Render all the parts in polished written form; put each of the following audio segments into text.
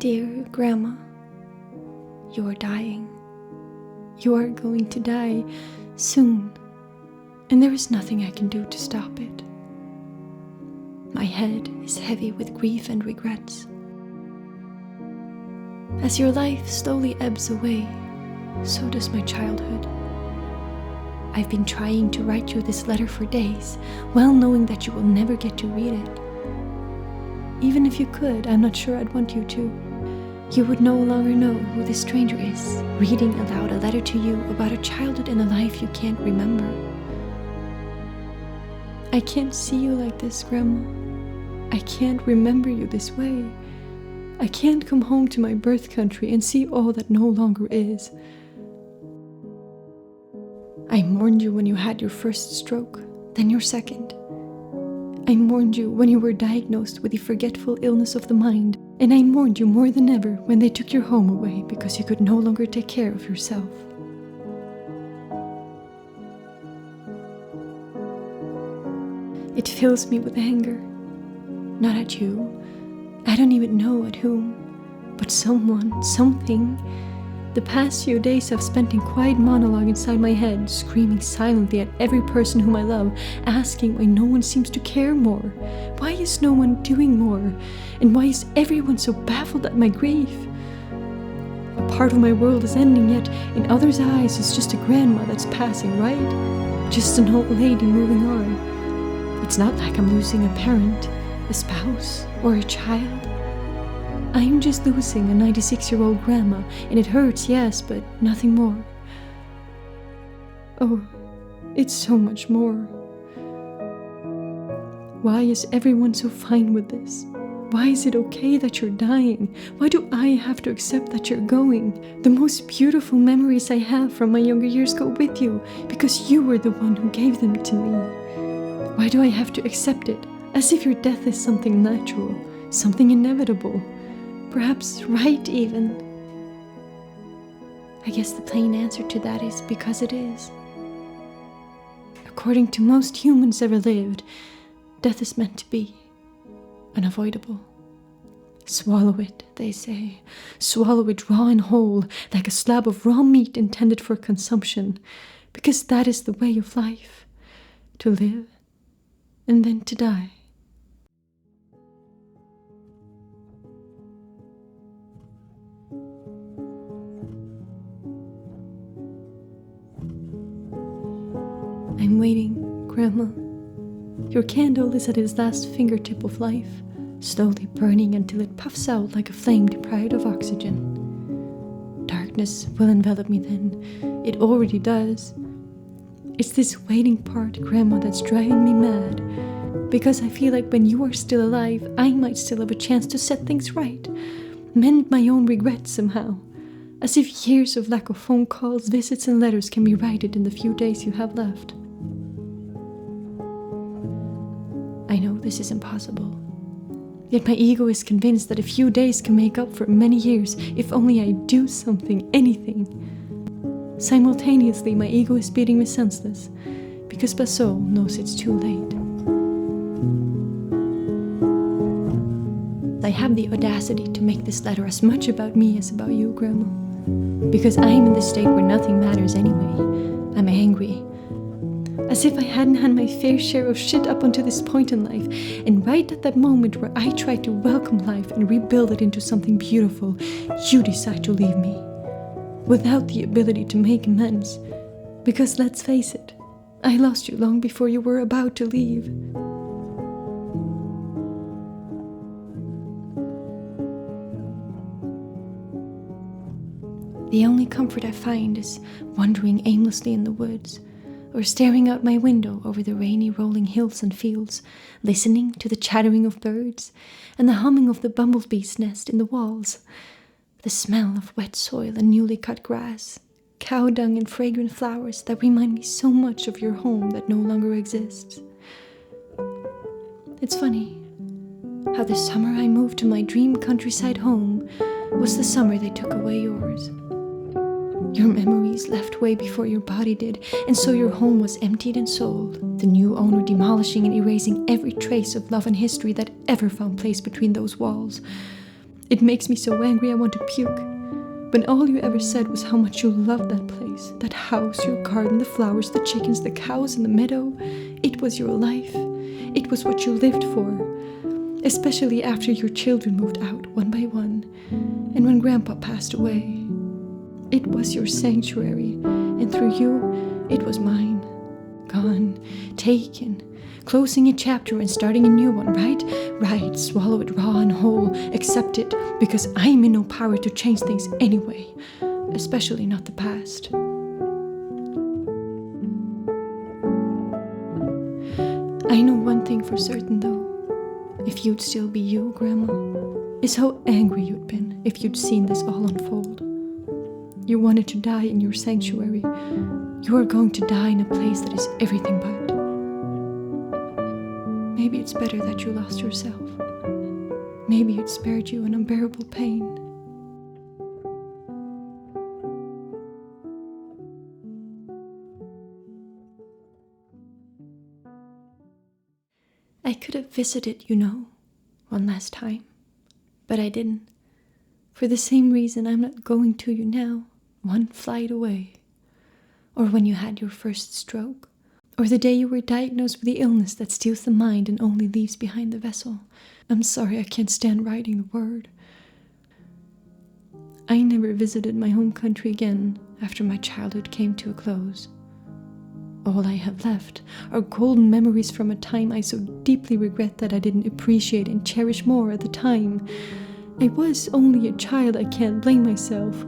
Dear Grandma, you are dying. You are going to die soon, and there is nothing I can do to stop it. My head is heavy with grief and regrets. As your life slowly ebbs away, so does my childhood. I've been trying to write you this letter for days, well knowing that you will never get to read it. Even if you could, I'm not sure I'd want you to. You would no longer know who this stranger is, reading aloud a letter to you about a childhood and a life you can't remember. I can't see you like this, Grandma. I can't remember you this way. I can't come home to my birth country and see all that no longer is. I mourned you when you had your first stroke, then your second. I mourned you when you were diagnosed with the forgetful illness of the mind, and I mourned you more than ever when they took your home away because you could no longer take care of yourself. It fills me with anger. Not at you. I don't even know at whom. But someone, something. The past few days I've spent in quiet monologue inside my head, screaming silently at every person whom I love, asking why no one seems to care more. Why is no one doing more? And why is everyone so baffled at my grief? A part of my world is ending, yet in others' eyes it's just a grandma that's passing, right? Just an old lady moving on. It's not like I'm losing a parent, a spouse, or a child. I am just losing a 96-year-old grandma, and it hurts, yes, but nothing more. Oh, it's so much more. Why is everyone so fine with this? Why is it okay that you're dying? Why do I have to accept that you're going? The most beautiful memories I have from my younger years go with you, because you were the one who gave them to me. Why do I have to accept it, as if your death is something natural, something inevitable? Perhaps right even. I guess the plain answer to that is because it is. According to most humans ever lived, death is meant to be unavoidable. Swallow it, they say. Swallow it raw and whole, like a slab of raw meat intended for consumption, because that is the way of life, to live and then to die. I'm waiting, Grandma. Your candle is at its last fingertip of life, slowly burning until it puffs out like a flame deprived of oxygen. Darkness will envelop me then. It already does. It's this waiting part, Grandma, that's driving me mad. Because I feel like when you are still alive, I might still have a chance to set things right. Mend my own regrets somehow. As if years of lack of phone calls, visits, and letters can be righted in the few days you have left. I know this is impossible. Yet my ego is convinced that a few days can make up for many years if only I do something, anything. Simultaneously, my ego is beating me senseless, because Basot knows it's too late. I have the audacity to make this letter as much about me as about you, Grandma. Because I am in the state where nothing matters anyway. I'm angry. As if I hadn't had my fair share of shit up until this point in life, and right at that moment where I tried to welcome life and rebuild it into something beautiful, you decide to leave me. Without the ability to make amends. Because let's face it, I lost you long before you were about to leave. The only comfort I find is wandering aimlessly in the woods, or staring out my window over the rainy rolling hills and fields, listening to the chattering of birds and the humming of the bumblebee's nest in the walls, the smell of wet soil and newly cut grass, cow dung and fragrant flowers that remind me so much of your home that no longer exists. It's funny how the summer I moved to my dream countryside home was the summer they took away yours. Your memories left way before your body did, and so your home was emptied and sold, the new owner demolishing and erasing every trace of love and history that ever found place between those walls. It makes me so angry I want to puke. When all you ever said was how much you loved that place, that house, your garden, the flowers, the chickens, the cows in the meadow. It was your life. It was what you lived for. Especially after your children moved out one by one, and when Grandpa passed away. It was your sanctuary, and through you, it was mine. Gone, taken, closing a chapter and starting a new one, right? Right, swallow it raw and whole, accept it, because I'm in no power to change things anyway, especially not the past. I know one thing for certain though, if you'd still be you, Grandma, is how angry you'd been if you'd seen this all unfold. You wanted to die in your sanctuary. You are going to die in a place that is everything but. Maybe it's better that you lost yourself. Maybe it spared you an unbearable pain. I could have visited, one last time, but I didn't. For the same reason I'm not going to you now, one flight away. Or when you had your first stroke. Or the day you were diagnosed with the illness that steals the mind and only leaves behind the vessel. I'm sorry I can't stand writing the word. I never visited my home country again after my childhood came to a close. All I have left are golden memories from a time I so deeply regret that I didn't appreciate and cherish more at the time. I was only a child, I can't blame myself,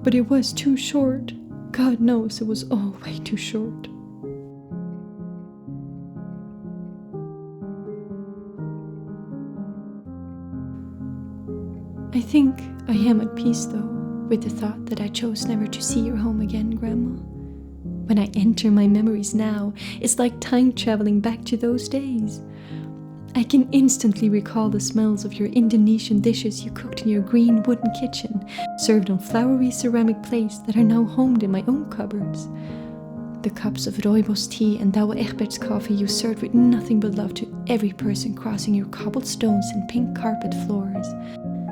but it was too short. God knows it was all way too short. I think I am at peace, though, with the thought that I chose never to see your home again, Grandma. When I enter my memories now, it's like time traveling back to those days. I can instantly recall the smells of your Indonesian dishes you cooked in your green wooden kitchen, served on flowery ceramic plates that are now homed in my own cupboards. The cups of rooibos tea and Douwe Egberts coffee you served with nothing but love to every person crossing your cobbled stones and pink carpet floors.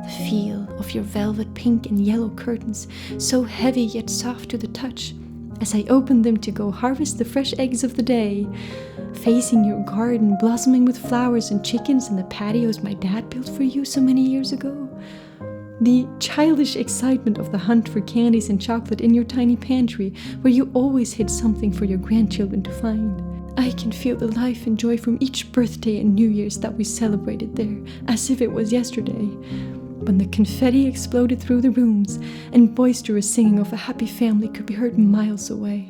The feel of your velvet pink and yellow curtains, so heavy yet soft to the touch, as I opened them to go harvest the fresh eggs of the day. Facing your garden blossoming with flowers and chickens and the patios my dad built for you so many years ago. The childish excitement of the hunt for candies and chocolate in your tiny pantry where you always hid something for your grandchildren to find. I can feel the life and joy from each birthday and New Year's that we celebrated there, as if it was yesterday, when the confetti exploded through the rooms and boisterous singing of a happy family could be heard miles away.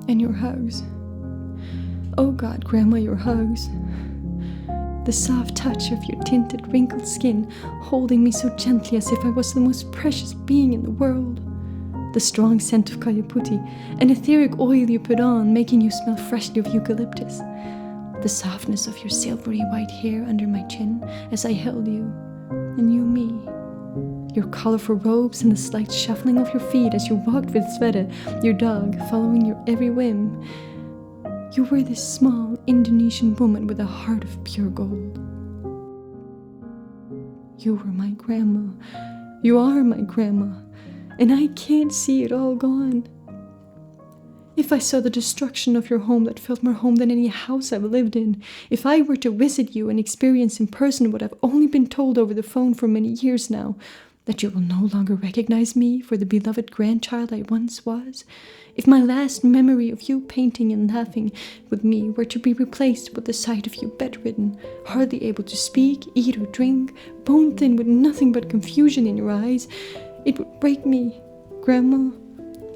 And your hugs. Oh God, Grandma, your hugs. The soft touch of your tinted, wrinkled skin, holding me so gently as if I was the most precious being in the world. The strong scent of kayaputi, an etheric oil you put on, making you smell freshly of eucalyptus. The softness of your silvery white hair under my chin as I held you, and you me. Your colorful robes and the slight shuffling of your feet as you walked with Sverre, your dog, following your every whim. You were this small Indonesian woman with a heart of pure gold. You were my grandma. You are my grandma. And I can't see it all gone. If I saw the destruction of your home that felt more home than any house I've lived in, if I were to visit you and experience in person what I've only been told over the phone for many years now, that you will no longer recognize me for the beloved grandchild I once was, if my last memory of you painting and laughing with me were to be replaced with the sight of you bedridden, hardly able to speak, eat or drink, bone thin with nothing but confusion in your eyes, it would break me, Grandma.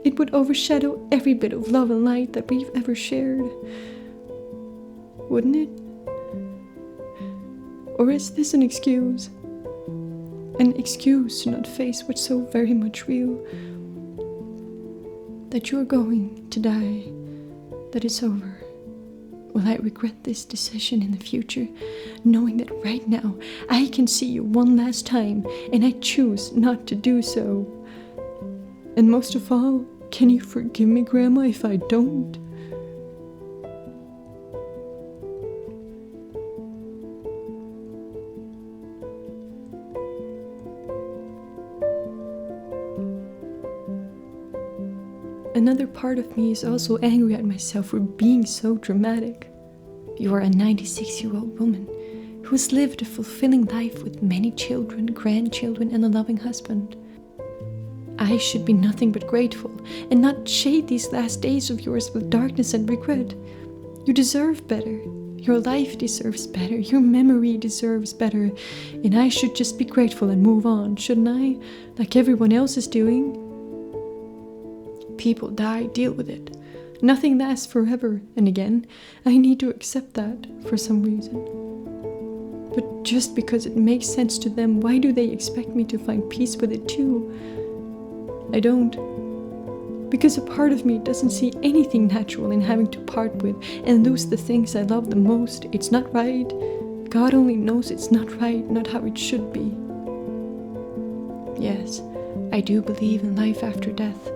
It would overshadow every bit of love and light that we've ever shared. Wouldn't it? Or is this an excuse? An excuse to not face what's so very much real? That you're going to die, that it's over. Will I regret this decision in the future, knowing that right now I can see you one last time and I choose not to do so? And most of all, can you forgive me, Grandma, if I don't? another part of me is also angry at myself for being so dramatic. You are a 96-year-old woman who has lived a fulfilling life with many children, grandchildren, and a loving husband. I should be nothing but grateful and not shade these last days of yours with darkness and regret. You deserve better. Your life deserves better. Your memory deserves better. And I should just be grateful and move on, shouldn't I? Like everyone else is doing. People die, deal with it. Nothing lasts forever. And again, I need to accept that for some reason. But just because it makes sense to them, why do they expect me to find peace with it too? I don't. Because a part of me doesn't see anything natural in having to part with and lose the things I love the most. It's not right. God only knows it's not right, not how it should be. Yes, I do believe in life after death.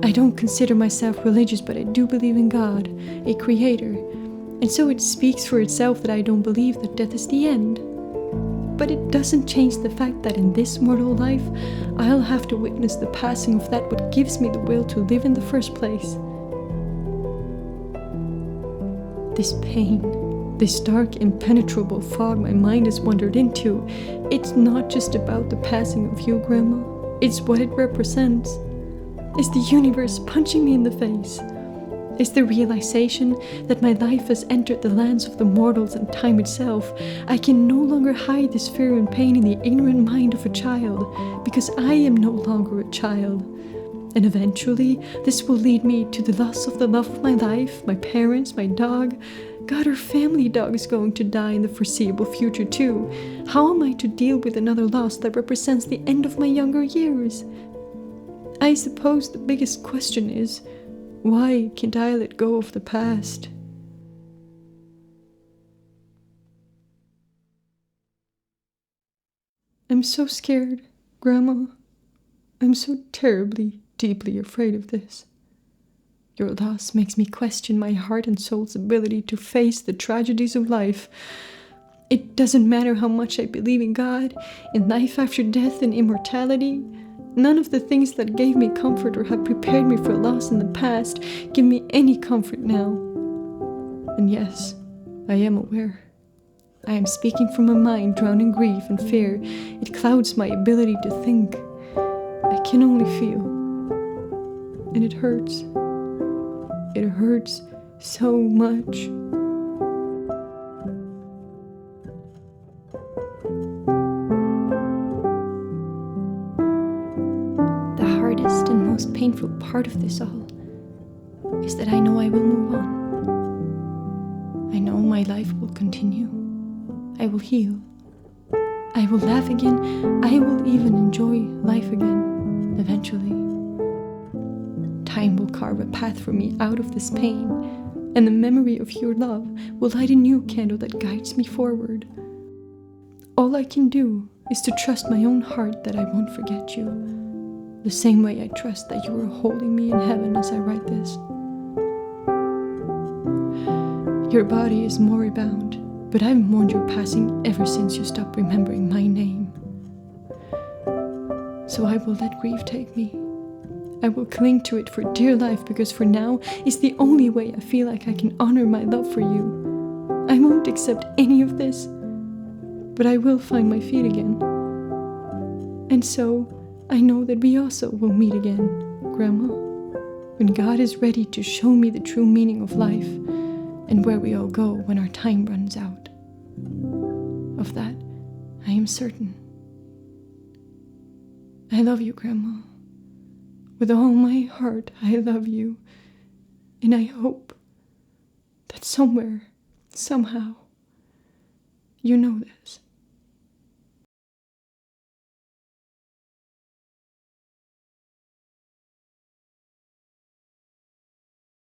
I don't consider myself religious, but I do believe in God, a creator. And so it speaks for itself that I don't believe that death is the end. But it doesn't change the fact that in this mortal life, I'll have to witness the passing of that what gives me the will to live in the first place. This pain, this dark, impenetrable fog my mind has wandered into, it's not just about the passing of you, Grandma. It's what it represents. It's the universe punching me in the face. It's the realization that my life has entered the lands of the mortals and time itself. I can no longer hide this fear and pain in the ignorant mind of a child, because I am no longer a child. And eventually, this will lead me to the loss of the love of my life, my parents, my dog. God, our family dog is going to die in the foreseeable future too. How am I to deal with another loss that represents the end of my younger years? I suppose the biggest question is, why can't I let go of the past? I'm so scared, Grandma. I'm so terribly, deeply afraid of this. Your loss makes me question my heart and soul's ability to face the tragedies of life. It doesn't matter how much I believe in God, in life after death and immortality. None of the things that gave me comfort or have prepared me for loss in the past give me any comfort now. And yes, I am aware. I am speaking from a mind drowned in grief and fear. It clouds my ability to think. I can only feel. And it hurts. It hurts so much. And most painful part of this all is that I know I will move on. I know my life will continue. I will heal. I will laugh again. I will even enjoy life again, eventually. Time will carve a path for me out of this pain, and the memory of your love will light a new candle that guides me forward. All I can do is to trust my own heart that I won't forget you. The same way I trust that you are holding me in heaven as I write this. Your body is moribund, but I've mourned your passing ever since you stopped remembering my name. So I will let grief take me. I will cling to it for dear life, because for now it's the only way I feel like I can honor my love for you. I won't accept any of this, but I will find my feet again. And so, I know that we also will meet again, Grandma, when God is ready to show me the true meaning of life and where we all go when our time runs out. Of that, I am certain. I love you, Grandma. With all my heart, I love you. And I hope that somewhere, somehow, you know this.